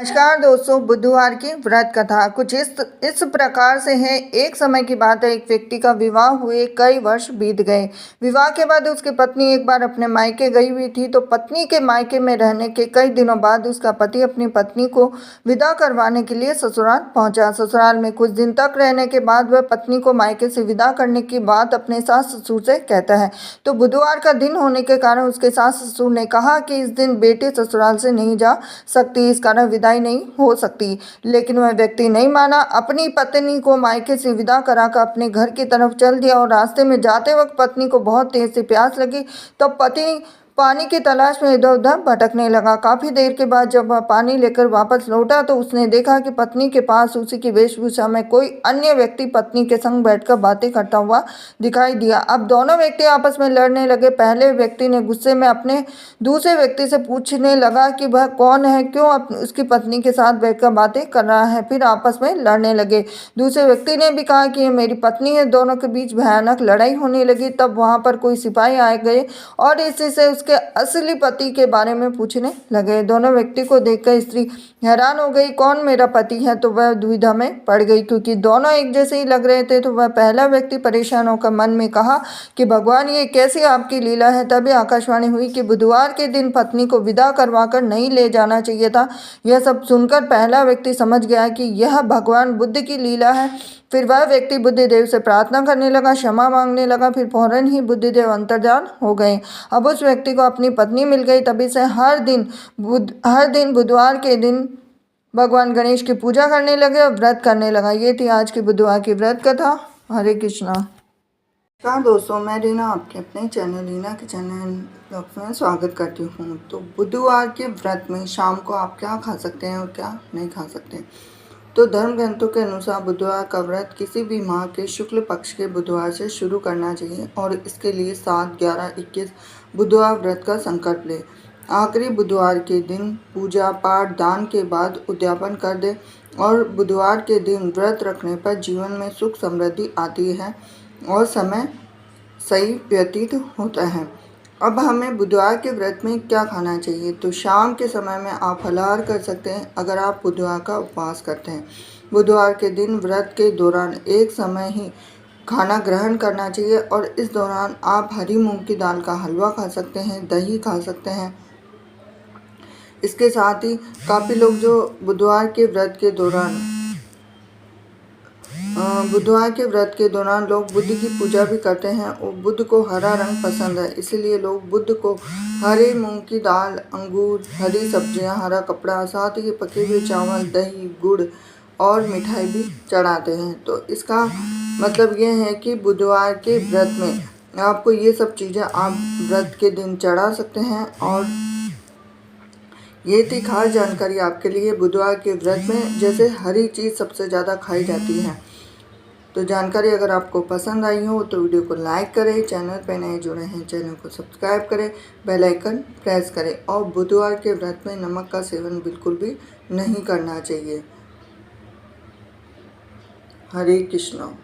नमस्कार दोस्तों, बुधवार की व्रत कथा कुछ इस प्रकार से है। एक समय की बात है, एक व्यक्ति का विवाह हुए कई वर्ष बीत गए। विवाह के बाद उसकी पत्नी एक बार अपने मायके गई हुई थी, तो पत्नी के मायके में रहने के कई दिनों बाद उसका पति अपनी पत्नी को विदा करवाने के लिए ससुराल पहुंचा। ससुराल में कुछ दिन तक रहने के बाद वह पत्नी को मायके से विदा करने की बात अपने सास ससुर से कहता है। तो बुधवार का दिन होने के कारण उसके सास ससुर ने कहा कि इस दिन बेटी ससुराल से नहीं जा सकती, इस कारण विदाई नहीं हो सकती। लेकिन वह व्यक्ति नहीं माना, अपनी पत्नी को मायके से विदा कराकर अपने घर की तरफ चल दिया और रास्ते में जाते वक्त पत्नी को बहुत तेज से प्यास लगी। तब पति पानी की तलाश में इधर उधर भटकने लगा। काफी देर के बाद जब वह पानी लेकर वापस लौटा तो उसने देखा कि पत्नी के पास उसी की वेशभूषा में कोई अन्य व्यक्ति पत्नी के संग बैठकर बातें करता हुआ दिखाई दिया। अब दोनों व्यक्ति आपस में लड़ने लगे। पहले व्यक्ति ने गुस्से में अपने दूसरे व्यक्ति से पूछने लगा कि वह कौन है, क्यों उसकी पत्नी के साथ बैठकर बातें कर रहा है। फिर आपस में लड़ने लगे। दूसरे व्यक्ति ने भी कहा कि ये मेरी पत्नी है। दोनों के बीच भयानक लड़ाई होने लगी। तब वहां पर कोई सिपाही आ गए और इसी से उसके असली पति के बारे में पूछने लगे। दोनों व्यक्ति को देखकर स्त्री हैरान हो गई, कौन मेरा पति है? तो वह दुविधा में पड़ गई, क्योंकि दोनों एक जैसे ही लग रहे थे। तो वह पहला व्यक्ति परेशान होकर मन में कहा कि भगवान, ये कैसी आपकी लीला है। तभी आकाशवाणी हुई कि बुधवार के दिन पत्नी को विदा करवाकर नहीं ले जाना चाहिए था। यह सब सुनकर पहला व्यक्ति समझ गया कि यह भगवान बुद्ध की लीला है। फिर वह व्यक्ति बुद्धिदेव से प्रार्थना करने लगा, क्षमा मांगने लगा। फिर फौरन ही बुद्धिदेव अंतर्धान हो गए। अब उस व्यक्ति को अपनी पत्नी मिल गई। तभी से हर दिन बुधवार के दिन भगवान गणेश की पूजा करने लगे और व्रत करने लगा। ये थी आज की बुधवार की व्रत कथा। हरे कृष्णा। नमस्कार दोस्तों, मैं रीना आपके अपने चैनल रीना के चैनल में स्वागत करती हूँ। तो बुधवार के व्रत में शाम को आप क्या खा सकते हैं और क्या नहीं खा सकते। तो धर्म ग्रंथों के अनुसार बुधवार का व्रत किसी भी माह के शुक्ल पक्ष के बुधवार से शुरू करना चाहिए और इसके लिए 7, 11, 21 बुधवार व्रत का संकल्प ले। आखिरी बुधवार के दिन पूजा पाठ दान के बाद उद्यापन कर दे और बुधवार के दिन व्रत रखने पर जीवन में सुख समृद्धि आती है और समय सही व्यतीत होता है। अब हमें बुधवार के व्रत में क्या खाना चाहिए। तो शाम के समय में आप फलाहार कर सकते हैं अगर आप बुधवार का उपवास करते हैं। बुधवार के दिन व्रत के दौरान एक समय ही खाना ग्रहण करना चाहिए और इस दौरान आप हरी मूंग की दाल का हलवा खा सकते हैं, दही खा सकते हैं। इसके साथ ही काफ़ी लोग जो बुधवार के व्रत के दौरान लोग बुद्ध की पूजा भी करते हैं और बुद्ध को हरा रंग पसंद है, इसीलिए लोग बुद्ध को हरे मूंग की दाल, अंगूर, हरी सब्जियां, हरा कपड़ा, साथ ही पके हुए चावल, दही, गुड़ और मिठाई भी चढ़ाते हैं। तो इसका मतलब ये है कि बुधवार के व्रत में आपको ये सब चीज़ें आप व्रत के दिन चढ़ा सकते हैं। और ये थी खास जानकारी आपके लिए। बुधवार के व्रत में जैसे हरी चीज़ सबसे ज़्यादा खाई जाती है। तो जानकारी अगर आपको पसंद आई हो तो वीडियो को लाइक करें, चैनल पर नए जुड़े हैं चैनल को सब्सक्राइब करें, बेल आइकन प्रेस करें और बुधवार के व्रत में नमक का सेवन बिल्कुल भी नहीं करना चाहिए। हरे कृष्णा।